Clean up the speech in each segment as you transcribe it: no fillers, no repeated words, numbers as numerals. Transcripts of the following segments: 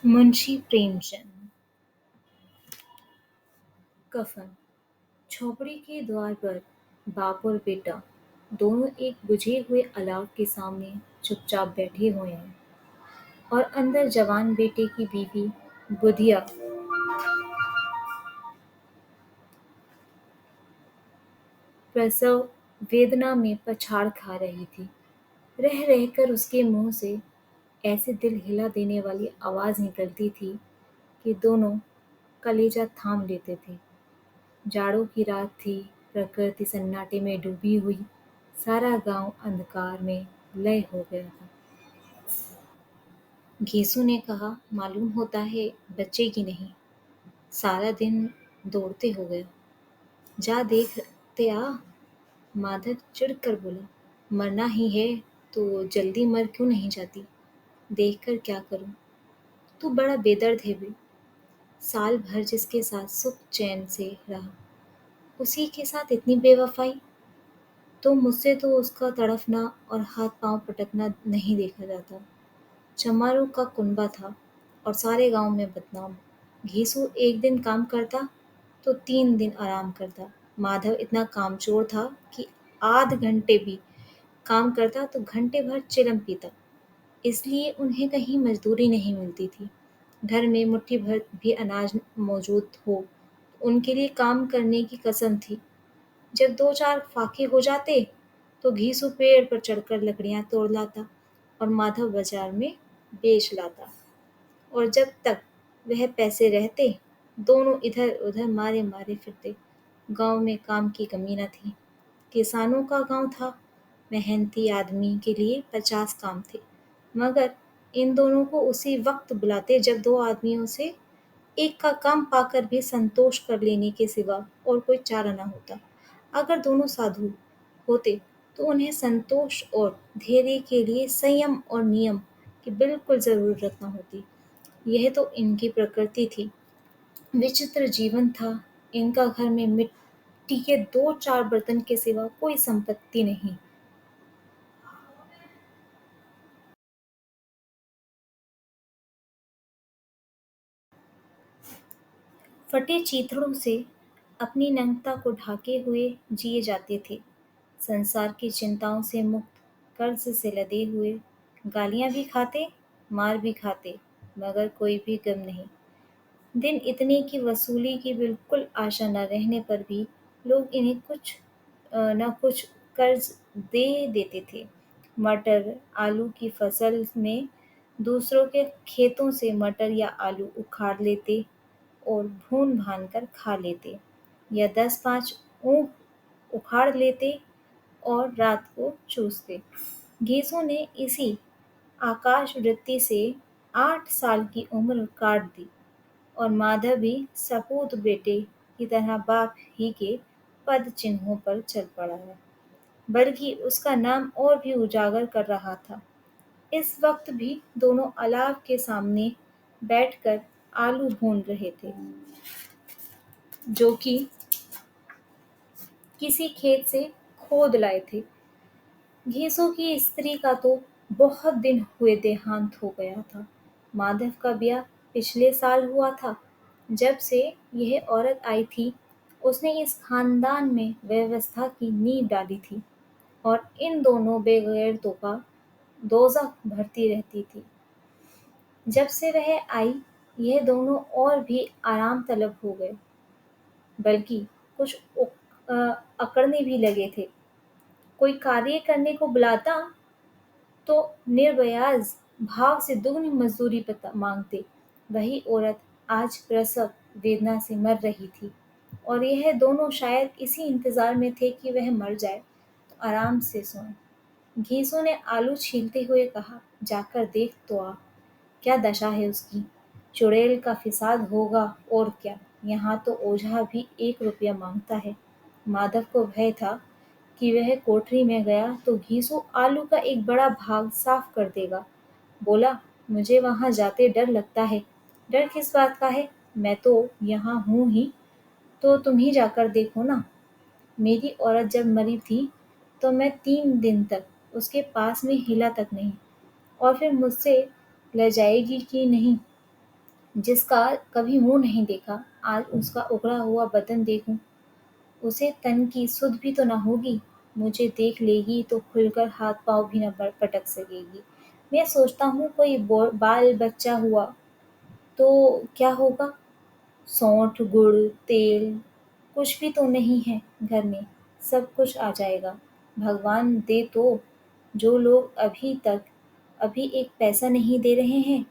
मुंशी प्रेमचंद। कफन। झोपड़ी के द्वार पर बाप और बेटा दोनों एक बुझे हुए अलाव के सामने चुपचाप बैठे हुए हैं और अंदर जवान बेटे की बीवी बुधिया प्रसव वेदना में पछाड़ खा रही थी। रह रहकर उसके मुंह से ऐसे दिल हिला देने वाली आवाज निकलती थी कि दोनों कलेजा थाम लेते थे। जाड़ों की रात थी, प्रकृति सन्नाटे में डूबी हुई, सारा गांव अंधकार में लय हो गया था। घेसू ने कहा, मालूम होता है बच्चेगी नहीं, सारा दिन दौड़ते हो गया, जा देखते आ। माधव चिढ़कर बोला, मरना ही है तो जल्दी मर क्यों नहीं जाती, देखकर क्या करूं। तू बड़ा बेदर्द है बे, साल भर जिसके साथ सुख चैन से रहा, उसी के साथ इतनी बेवफाई। तो मुझसे तो उसका तड़फना और हाथ पांव पटकना नहीं देखा जाता। चमारों का कुनबा था और सारे गांव में बदनाम। घीसू एक दिन काम करता तो 3 दिन आराम करता। माधव इतना कामचोर था कि आध घंटे भी काम करता तो घंटे भर चिलम पीता। इसलिए उन्हें कहीं मजदूरी नहीं मिलती थी। घर में मुट्ठी भर भी अनाज मौजूद हो, उनके लिए काम करने की कसम थी। जब 2-4 फाके हो जाते तो घीसू पेड़ पर चढ़कर लकड़ियां तोड़ लाता और माधव बाजार में बेच लाता। और जब तक वह पैसे रहते दोनों इधर उधर मारे मारे फिरते। गांव में काम की कमी न थी। किसानों का गांव था, मेहनती आदमी के लिए 50 काम थे, मगर इन दोनों को उसी वक्त बुलाते जब दो आदमियों से एक का काम पाकर भी संतोष कर लेने के सिवा और कोई चारा न होता। अगर दोनों साधु होते तो उन्हें संतोष और धैर्य के लिए संयम और नियम की बिल्कुल जरूरत न होती। यह तो इनकी प्रकृति थी। विचित्र जीवन था इनका। घर में मिट्टी के 2-4 बर्तन के सिवा कोई संपत्ति नहीं। फटे चीथड़ों से अपनी नग्नता को ढाके हुए जिए जाते थे। संसार की चिंताओं से मुक्त, कर्ज से लदे हुए, गालियां भी खाते, मार भी खाते, मगर कोई भी गम नहीं। दिन इतने की वसूली की बिल्कुल आशा न रहने पर भी लोग इन्हें कुछ न कुछ कर्ज दे देते थे। मटर आलू की फसल में दूसरों के खेतों से मटर या आलू उखाड़ लेते और भून भान कर खा लेते, या 10-5 ऊख उखाड़ लेते और रात को चूसते। घीसू ने इसी आकाश वृत्ति से 8 साल की उम्र काट दी और माधव भी सपूत बेटे की तरह बाप ही के पद चिन्हों पर चल पड़ा है, बल्कि उसका नाम और भी उजागर कर रहा था। इस वक्त भी दोनों अलाव के सामने बैठकर आलू भून रहे थे, जो कि किसी खेत से खोद लाए थे। घीसों की स्त्री का तो बहुत दिन हुए देहांत हो गया था। माधव का ब्याह पिछले साल हुआ था। जब से यह औरत आई थी, उसने इस खानदान में व्यवस्था की नींव डाली थी और इन दोनों बेगैरतों का दोजख भरती रहती थी। जब से वह आई, यह दोनों और भी आराम तलब हो गए, बल्कि कुछ अकड़ने भी लगे थे। कोई कार्य करने को बुलाता तो निर्व्याज भाव से दुगनी मजदूरी मांगते। वही औरत आज प्रसव वेदना से मर रही थी और यह दोनों शायद इसी इंतजार में थे कि वह मर जाए तो आराम से सोएं। घीसू ने आलू छीलते हुए कहा, जाकर देख तो आ, क्या दशा है उसकी। चुड़ैल का फिसाद होगा और क्या। यहाँ तो ओझा भी 1 रुपया मांगता है। माधव को भय था कि वह कोठरी में गया तो घीसू आलू का एक बड़ा भाग साफ कर देगा। बोला, मुझे वहां जाते डर लगता है। डर किस बात का है, मैं तो यहाँ हूँ ही, तो तुम ही जाकर देखो ना। मेरी औरत जब मरी थी तो मैं 3 दिन तक उसके पास में हिला तक नहीं, और फिर मुझसे लजाएगी कि नहीं। जिसका कभी मुंह नहीं देखा, आज उसका उगड़ा हुआ बदन देखूं, उसे तन की सुध भी तो न होगी। मुझे देख लेगी तो खुलकर हाथ पाँव भी न पटक सकेगी। मैं सोचता हूँ कोई बाल बच्चा हुआ तो क्या होगा। सौंठ, गुड़, तेल कुछ भी तो नहीं है घर में, सब कुछ आ जाएगा। भगवान दे तो। जो लोग अभी एक पैसा नहीं दे रहे हैं,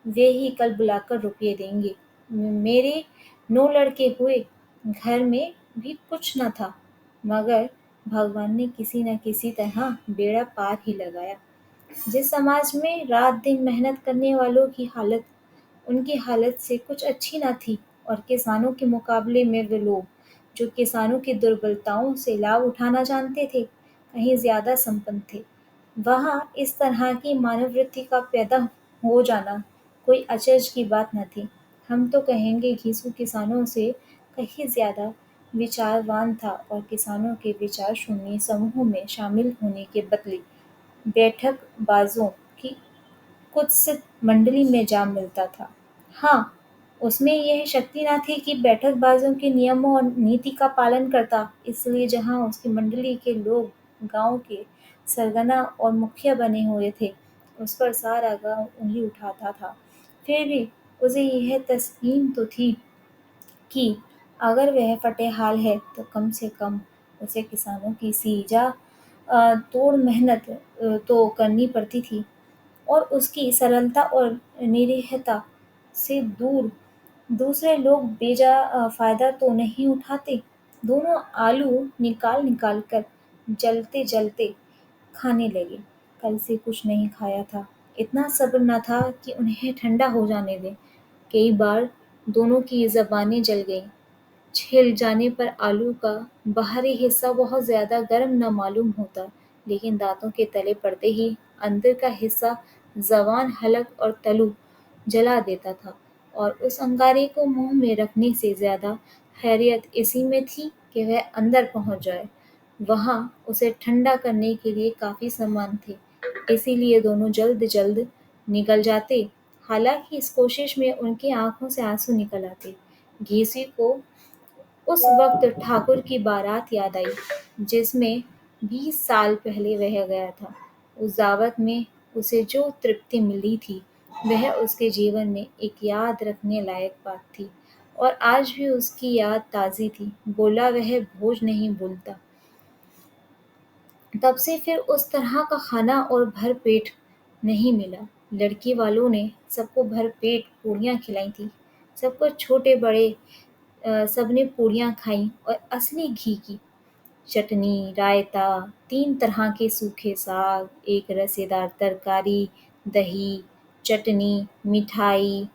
वे ही कल बुलाकर रुपये देंगे। मेरे 9 लड़के हुए, घर में भी कुछ न था, मगर भगवान ने किसी न किसी तरह बेड़ा पार ही लगाया। जिस समाज में रात दिन मेहनत करने वालों की हालत उनकी हालत से कुछ अच्छी न थी, और किसानों के मुकाबले में वे लोग जो किसानों की दुर्बलताओं से लाभ उठाना जानते थे, कहीं ज्यादा संपन्न थे। वहाँ इस तरह की मानववृत्ति का पैदा हो जाना कोई अचरज की बात न थी। हम तो कहेंगे घिसू किसानों से कहीं ज्यादा विचारवान था, और किसानों के विचार शून्य समूह में शामिल होने के बदले बैठकबाजों की कुत्सित मंडली में जा मिलता था। हाँ, उसमें यह शक्ति न थी कि बैठकबाजों के नियमों और नीति का पालन करता, इसलिए जहाँ उसकी मंडली के लोग गांव के सरगना और मुखिया बने हुए थे, उस पर सारा गांव उंगली उठाता था। फिर भी उसे यह तस्कीन तो थी कि अगर वह फटेहाल है तो कम से कम उसे किसानों की सीजा तोड़ मेहनत तो करनी पड़ती थी, और उसकी सरलता और निरीहता से दूसरे लोग फ़ायदा तो नहीं उठाते। दोनों आलू निकाल निकाल कर जलते जलते खाने लगे। कल से कुछ नहीं खाया था, इतना सब्र न था कि उन्हें ठंडा हो जाने दें। कई बार दोनों की ज़बानें जल गईं। छिल जाने पर आलू का बाहरी हिस्सा बहुत ज़्यादा गर्म न मालूम होता, लेकिन दाँतों के तले पड़ते ही अंदर का हिस्सा ज़बान, हलक और तलु जला देता था, और उस अंगारे को मुँह में रखने से ज़्यादा खैरियत इसी में थी कि वह अंदर पहुँच जाए। वहाँ उसे ठंडा करने के लिए काफ़ी सामान थे, इसीलिए दोनों जल्द-जल्द निकल जाते। हालाँकि इस कोशिश में उनकी आँखों से आँसू निकल आते। घीसी को उस वक़्त ठाकुर की बारात याद आई, जिसमें 20 साल पहले वह गया था। उस दावत में उसे जो तृप्ति मिली थी, वह उसके जीवन में एक याद रखने लायक बात थी, और आज भी उसकी याद ताज़ी थी। बोला वह भोज नहीं भूलता। तब से फिर उस तरह का खाना और भर पेट नहीं मिला। लड़की वालों ने सबको भर पेट पूरियाँ खिलाई थी। सबको छोटे-बड़े सबने पूरियाँ खाईं, और असली घी की। चटनी, रायता, 3 तरह के सूखे साग, एक रसेदार तरकारी, दही, चटनी, मिठाई।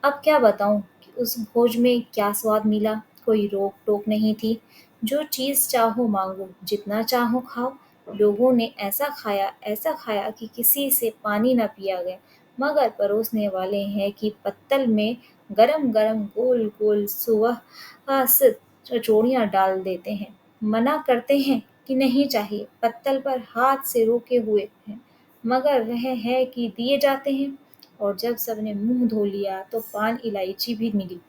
अब क्या बताऊँ कि उस भोज में क्या स्वाद मिला। कोई रोक-टोक नहीं थी। जो चीज़ चाहो माँगो, जितना चाहो खाओ। लोगों ने ऐसा खाया कि किसी से पानी न पिया गया। मगर परोसने वाले हैं कि पत्तल में गरम-गरम गोल-गोल सुवासित कचौड़ियाँ डाल देते हैं। मना करते हैं कि नहीं चाहिए, पत्तल पर हाथ से रोके हुए हैं, मगर वह है कि दिए जाते हैं। और जब सबने मुंह धो लिया तो पान इलायची भी मिली,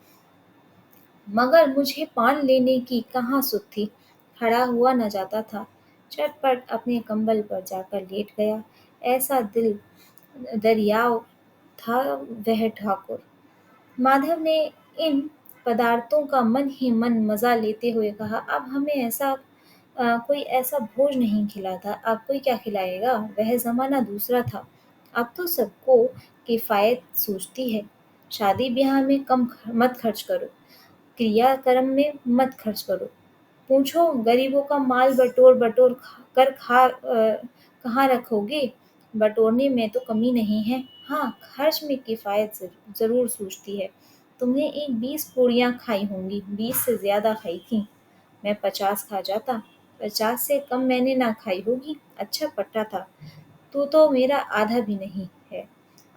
मगर मुझे पान लेने की कहाँ सुध थी। खड़ा हुआ न जाता था। चटपट अपने कंबल पर जाकर लेट गया। ऐसा दिल दरियाव था वह ठाकुर। माधव ने इन पदार्थों का मन ही मन मज़ा लेते हुए कहा, अब हमें कोई ऐसा भोज नहीं खिलाता, अब कोई क्या खिलाएगा? वह ज़माना दूसरा था। अब तो सबको किफ़ायत सूझती है। शादी-ब्याह में मत खर्च करो, क्रियाक्रम में मत खर्च करो। पूछो गरीबों का माल बटोर-बटोर कहाँ रखोगे? बटोरने में तो कमी नहीं है। हाँ, खर्च में किफ़ायत ज़रूर सूझती है। तुमने एक 20 पूरियाँ खाई होंगी, 20 से ज़्यादा खाई थीं। मैं 50 खा जाता, 50 से कम मैंने ना खाई होगी। अच्छा पट्टा था। तू तो मेरा आधा भी नहीं है।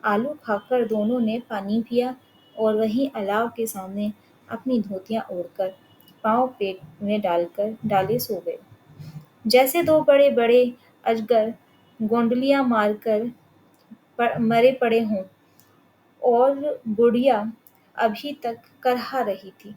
आलू खाकर दोनों ने पानी पिया, और वहीं अलाव के सामने अपनी धोतियाँ ओढ़कर, पाँव पेट में डालकर डाले सो गए। जैसे दो बड़े-बड़े अजगर गोंडलियाँ मारकर मरे पड़े हों, और बुढ़िया अभी तक करहा रही थी।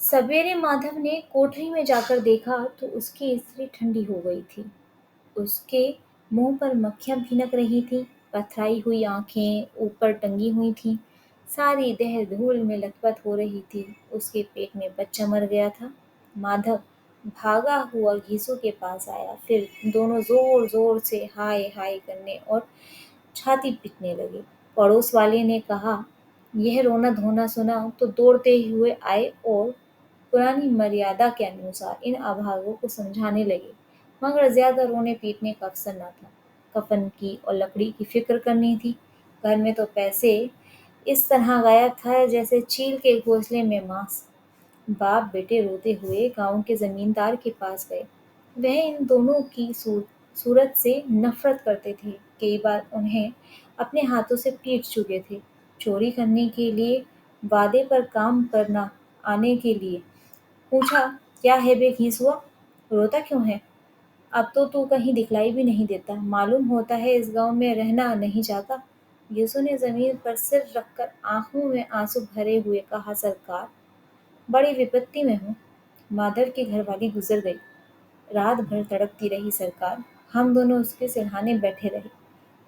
सवेरे माधव ने कोठरी में जाकर देखा तो उसकी स्त्री ठंडी हो गई थी। उसके मुंह पर मक्खियाँ भिनक रही थीं, पथराई हुई आँखें ऊपर टंगी हुई थीं, सारी देह धूल में लथपथ हो रही थी। उसके पेट में बच्चा मर गया था। माधव भागा हुआ घीसू के पास आया, फिर दोनों जोर-जोर से हाय हाय करने और छाती पीटने लगे। पड़ोस वाले ने कहा, यह रोना-धोना सुना तो दौड़ते हुए आए और पुरानी मर्यादा के अनुसार इन अभागों को समझाने लगे, मगर ज्यादा रोने-पीटने का अवसर न था। कफन की और लकड़ी की फिक्र करनी थी। घर में तो पैसे इस तरह गायब था जैसे चील के घोंसले में मांस। बाप बेटे रोते हुए गांव के जमींदार के पास गए। वह इन दोनों की सूरत से नफरत करते थे। कई बार उन्हें अपने हाथों से पीट चुके थे। चोरी करने के लिए, वादे पर काम करना आने के लिए। पूछा, क्या है बे घीसुआ, रोता क्यों है? अब तो तू कहीं दिखलाई भी नहीं देता, मालूम होता है इस गांव में रहना नहीं चाहता। यीशु ने जमीन पर सिर रखकर आंखों में आंसू भरे हुए कहा, सरकार, बड़ी विपत्ति में हूँ। माधव की घरवाली गुजर गई। रात भर तड़पती रही सरकार। हम दोनों उसके सिरहाने बैठे रहे।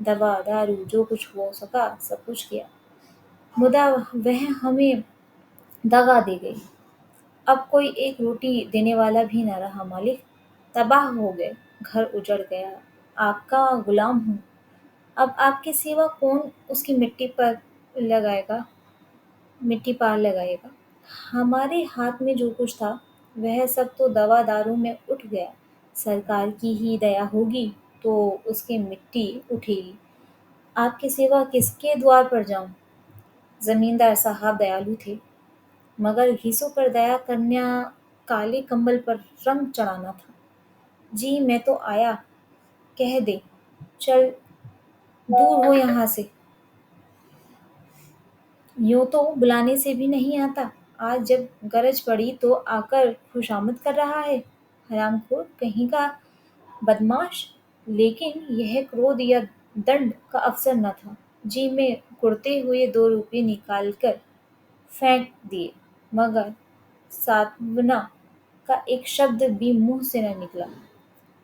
दवा दारू जो कुछ हो सका सब कुछ किया, मुदा वह हमें दगा दे गई। अब कोई एक रोटी देने वाला भी न रहा मालिक। तबाह हो गए, घर उजड़ गया। आपका गुलाम हूँ। अब आपकी सेवा कौन उसकी लगाएगा मिट्टी पार लगाएगा। हमारे हाथ में जो कुछ था वह सब तो दवा दारू में उठ गया। सरकार की ही दया होगी तो उसकी मिट्टी उठेगी। आपकी सेवा किसके द्वार पर जाऊं? जमींदार साहब दयालु थे, मगर घीसों पर दया करना काले कंबल पर रंग चढ़ाना था। जी मैं तो आया, कह दे, चल दूर हो यहाँ से। यूं तो बुलाने से भी नहीं आता, आज जब गरज पड़ी तो आकर खुशामद कर रहा है। हरामखोर कहीं का बदमाश। लेकिन यह क्रोध या दंड का अवसर न था। जी में कुड़ते हुए 2 रुपये निकालकर फेंक दिए, मगर सांत्वना का एक शब्द भी मुंह से न निकला।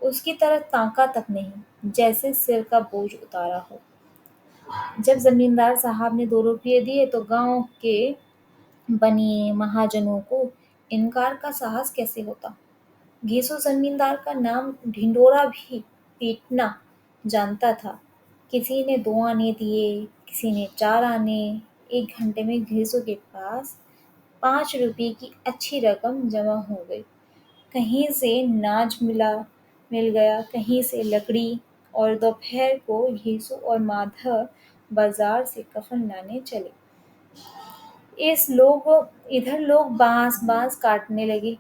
उसकी तरफ ताका तक नहीं, जैसे सिर का बोझ उतारा हो। जब जमींदार साहब ने 2 रुपये दिए तो गांव के बनिए महाजनों को इनकार का साहस कैसे होता। घीसू जमींदार का नाम ढिंडोरा भी पीटना जानता था। किसी ने 2 आने दिए, किसी ने 4 आने। 1 घंटे में घीसू के पास 5 रुपये की अच्छी रकम जमा हो गई। कहीं से मिल गया, कहीं से लकड़ी, और दोपहर को घीसू और माधव बाजार से कफन लाने चले। इस लोग इधर लोग बांस बांस काटने लगे।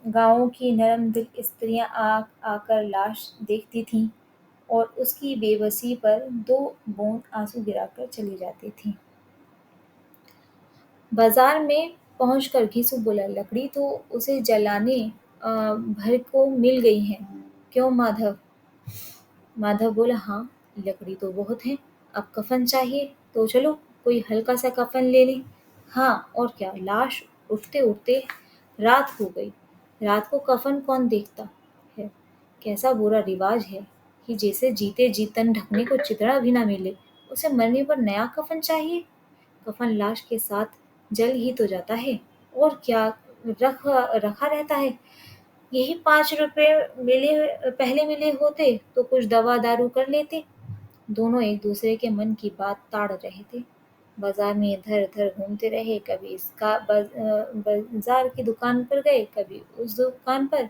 गांव की नरम दिल स्त्रियां आकर लाश देखती थीं और उसकी बेबसी पर 2 बूंद आंसू गिराकर चली जाती थीं। बाजार में पहुंचकर घीसू बोला, लकड़ी तो उसे जलाने भर को मिल गई है, क्यों माधव? माधव बोला, हाँ, लकड़ी तो बहुत है। अब कफन चाहिए तो चलो कोई हल्का सा कफन ले लें। हाँ और क्या, लाश उठते उठते रात हो गई। रात को कफन कौन देखता है? कैसा बुरा रिवाज है कि जैसे जीते जी तन ढकने को चितड़ा भी ना मिले, उसे मरने पर नया कफन चाहिए। कफन लाश के साथ जल ही तो जाता है, और क्या रखा रहता है। यही 5 रुपए पहले मिले होते तो कुछ दवा दारू कर लेते। दोनों एक दूसरे के मन की बात ताड़ रहे थे। बाजार में इधर उधर घूमते रहे, कभी बाजार की दुकान पर गए, कभी उस दुकान पर।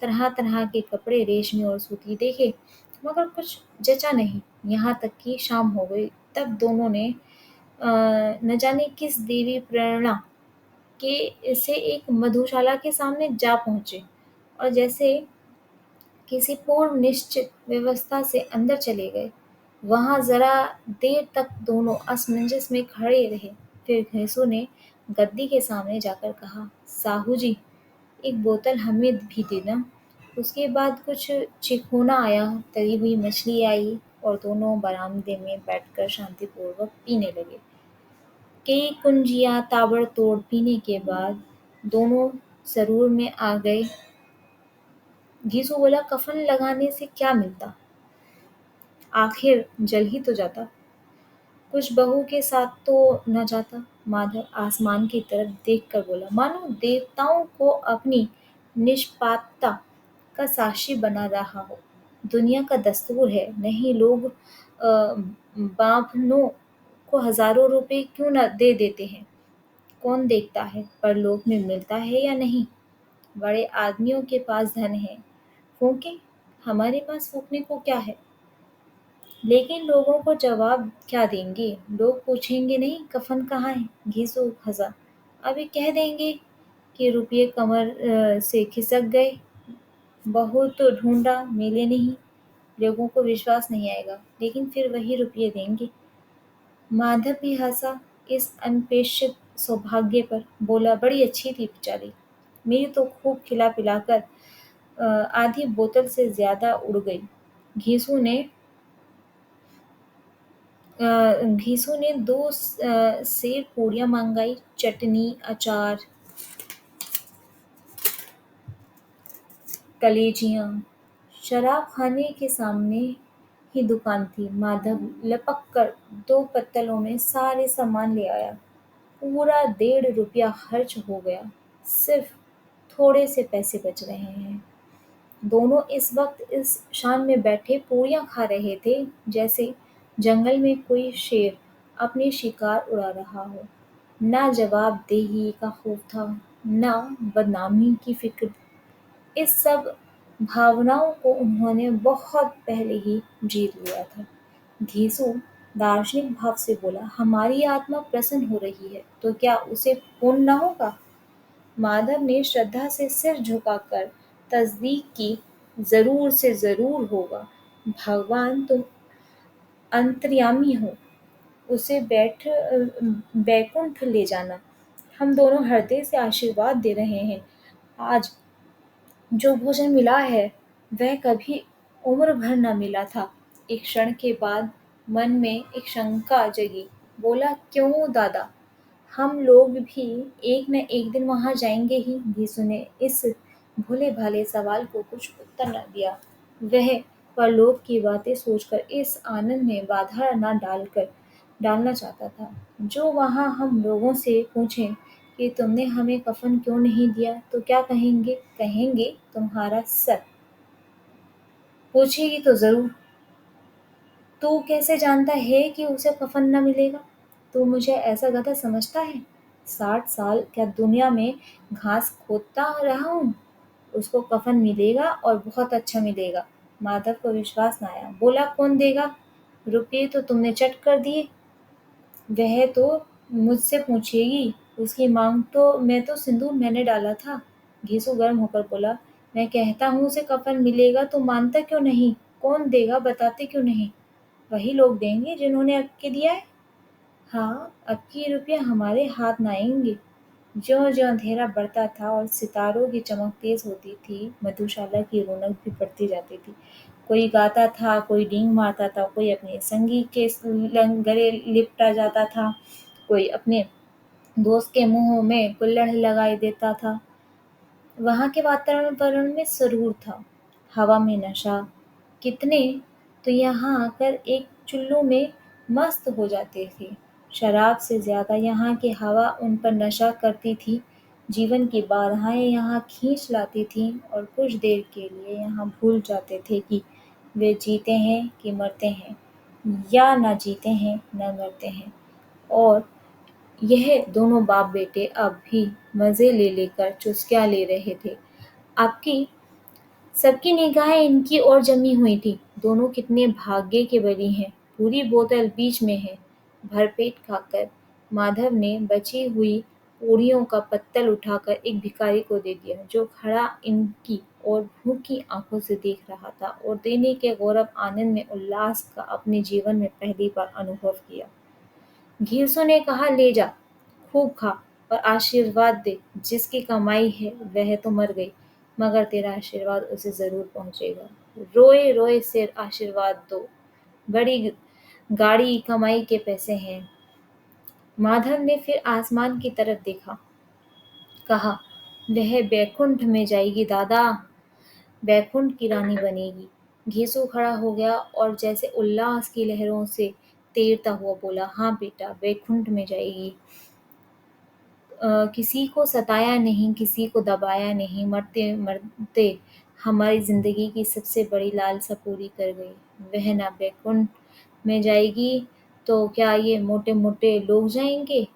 तरह तरह के कपड़े, रेशमी और सूती देखे, मगर कुछ जचा नहीं। यहाँ तक कि शाम हो गई। तब दोनों ने न जाने किस देवी प्रेरणा के से एक मधुशाला के सामने जा पहुंचे और जैसे किसी पूर्व निश्चित व्यवस्था से अंदर चले गए। वहां जरा देर तक दोनों असमंजस में खड़े रहे। फिर घैसू ने गद्दी के सामने जाकर कहा, साहू जी, एक बोतल हमें भी देना। उसके बाद कुछ चिकोना आया, तली हुई मछली आई और दोनों बरामदे में बैठकर शांतिपूर्वक पीने लगे। कई कुंजियाँ ताबड़तोड़ पीने के बाद दोनों सरूर में आ गए। घीसू बोला, कफन लगाने से क्या मिलता? आखिर जल ही तो जाता। कुछ बहू के साथ तो न जाता। माधव आसमान की तरफ देखकर बोला, मानो देवताओं को अपनी निष्पापता का साक्षी बना रहा हो। दुनिया का दस्तूर है, नहीं लोग बाभनों को हजारों रुपए क्यों न दे देते हैं। कौन देखता है परलोक में मिलता है या नहीं। बड़े आदमियों के पास धन है, फूंके, हमारे पास फूकने को क्या है। लेकिन लोगों को जवाब क्या देंगे? लोग पूछेंगे नहीं कफन कहाँ है। घीसू हंसा, अभी कह देंगे कि रुपये कमर से खिसक गए, बहुत ढूंढा मिले नहीं। लोगों को विश्वास नहीं आएगा, लेकिन फिर वही रुपये देंगे। माधव भी हंसा इस अनपेक्षित सौभाग्य पर, बोला, बड़ी अच्छी थी बेचारी, मेरी तो खूब खिला पिलाकर आधी बोतल से ज्यादा उड़ गई। घीसू ने घीसू ने दो सेर पूड़ियाँ मंगाई, चटनी, अचार, कलेजियाँ। शराब खाने के सामने ही दुकान थी। माधव लपक कर 2 पत्तलों में सारे सामान ले आया। पूरा 1.5 रुपया खर्च हो गया। सिर्फ थोड़े से पैसे बच रहे हैं। दोनों इस वक्त इस शान में बैठे पूरियां खा रहे थे जैसे जंगल में कोई शेर अपनी शिकार उड़ा रहा हो। ना जवाबदेही का खौफ था, ना बदनामी की फिक्र। इस सब भावनाओं को उन्होंने बहुत पहले ही जीत लिया था। घीसू दार्शनिक भाव से बोला, हमारी आत्मा प्रसन्न हो रही है तो क्या उसे पुण्य न होगा? माधव ने श्रद्धा से सिर झुकाकर तस्दीक की, जरूर से जरूर होगा। भगवान तुम अंतर्यामी हो, उसे बैकुंठ ले जाना। हम दोनों हृदय से आशीर्वाद दे रहे हैं। आज जो भोजन मिला है वह कभी उम्र भर न मिला था। एक क्षण के बाद मन में एक शंका जगी। बोला, क्यों दादा, हम लोग भी एक न एक दिन वहां जाएंगे ही। भीषु ने इस भोले भाले सवाल को कुछ उत्तर न दिया। वह परलोक की बातें सोचकर इस आनंद में बाधा न डालना चाहता था। जो वहां हम लोगों से पूछें कि तुमने हमें कफन क्यों नहीं दिया तो क्या कहेंगे? कहेंगे तुम्हारा सर। पूछेगी तो जरूर, तू कैसे जानता है कि उसे कफन न मिलेगा? तू मुझे ऐसा गधा समझता है? 60 साल क्या दुनिया में घास खोदता रहा हूँ। उसको कफन मिलेगा और बहुत अच्छा मिलेगा। माधव को विश्वास न आया। बोला, कौन देगा? रुपये तो तुमने चट कर दिए। वह तो मुझसे पूछेगी, उसकी मांग तो मैं तो सिंदूर मैंने डाला था। घीसू गर्म होकर बोला, मैं कहता हूँ उसे कफन मिलेगा तो मानता क्यों नहीं? कौन देगा बताते क्यों नहीं? वही लोग देंगे जिन्होंने अब के दिया है। हाँ, अब की रुपया हमारे हाथ न आएंगे। ज्यों-ज्यों अंधेरा बढ़ता था और सितारों की चमक तेज होती थी, मधुशाला की रौनक भी बढ़ती जाती थी। कोई गाता था, कोई डींग मारता था, कोई अपने संगी के गले लिपटा जाता था, कोई अपने दोस्त के मुंह में कुल्हड़ लगाए देता था। वहाँ के वातावरण में सुरूर था, हवा में नशा। कितने तो यहाँ आकर एक चुल्लू में मस्त हो जाते थे। शराब से ज्यादा यहाँ की हवा उन पर नशा करती थी। जीवन की बाधाएं यहाँ खींच लाती थीं और कुछ देर के लिए यहाँ भूल जाते थे कि वे जीते हैं कि मरते हैं, या ना जीते हैं न मरते हैं। और यह दोनों बाप बेटे अब भी मजे ले लेकर चुस्कियां ले रहे थे। आपकी सबकी निगाहें इनकी ओर जमी हुई थी। दोनों कितने भाग्य के बली हैं। पूरी बोतल बीच में है। भरपेट खाकर माधव ने बची हुई पूरियों का पत्तल उठाकर एक भिखारी को दे दिया, जो खड़ा इनकी और भूखी आंखों से देख रहा था और देने के गौरव आनंद में उल्लास का अपने जीवन में पहली बार अनुभव किया। घीसू ने कहा, ले जा, खूब खा और आशीर्वाद दे। जिसकी कमाई है वह तो मर गई। मगर तेरा आशीर्वाद उसे ज़रूर पहुँचेगा। रोए रोए से आशीर्वाद दो, बड़ी गाड़ी कमाई के पैसे हैं। माधव ने फिर आसमान की तरफ देखा, कहा, वह बैकुंठ में जाएगी दादा, बैकुंठ की रानी बनेगी। घेसू खड़ा हो गया और जैसे उल्लास की लहरों से तैरता हुआ बोला, हाँ बेटा, बैकुंठ में जाएगी। किसी को सताया नहीं, किसी को दबाया नहीं, मरते मरते हमारी ज़िंदगी की सबसे बड़ी लालसा पूरी कर गई। वह ना बैकुंठ में जाएगी तो क्या ये मोटे-मोटे लोग जाएँगे,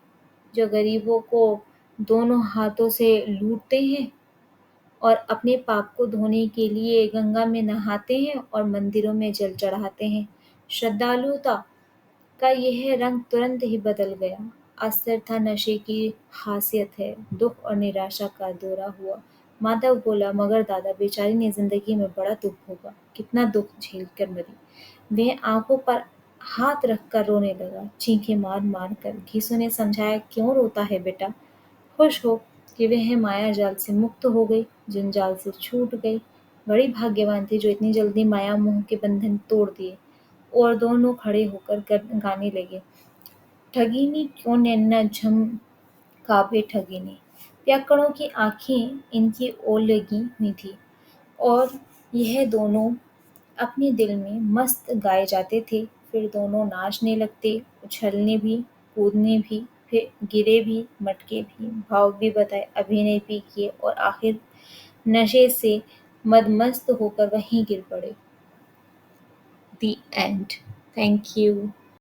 जो गरीबों को दोनों हाथों से लूटते हैं और अपने पाप को धोने के लिए गंगा में नहाते हैं और मंदिरों में जल चढ़ाते हैं। श्रद्धालुता का यह रंग तुरंत ही बदल गया। असर था नशे की खासियत है। दुख और निराशा का दौरा हुआ। माधव बोला, मगर दादा, बेचारी ने जिंदगी में बड़ा दुख होगा, कितना दुख झेल कर मरी। वह आंखों पर हाथ रखकर रोने लगा, चीखें मार मार कर। घीसू ने समझाया, क्यों रोता है बेटा, खुश हो कि वह माया जाल से मुक्त हो गई, जंजाल से छूट गई। बड़ी भाग्यवान थी जो इतनी जल्दी माया मोह के बंधन तोड़ दिए। और दोनों खड़े होकर गाने लगे, ठगीनी क्यों नैना झमकावे ठगीनी। पियक्कड़ों की आंखें इनकी ओर लगी हुई थी और यह दोनों अपने दिल में मस्त गाए जाते थे। फिर दोनों नाचने लगते, उछलने भी, कूदने भी, फिर गिरे भी, मटके भी, भाव भी बताए, अभिनय भी किए और आखिर नशे से मदमस्त होकर वहीं गिर पड़े। The end. Thank you.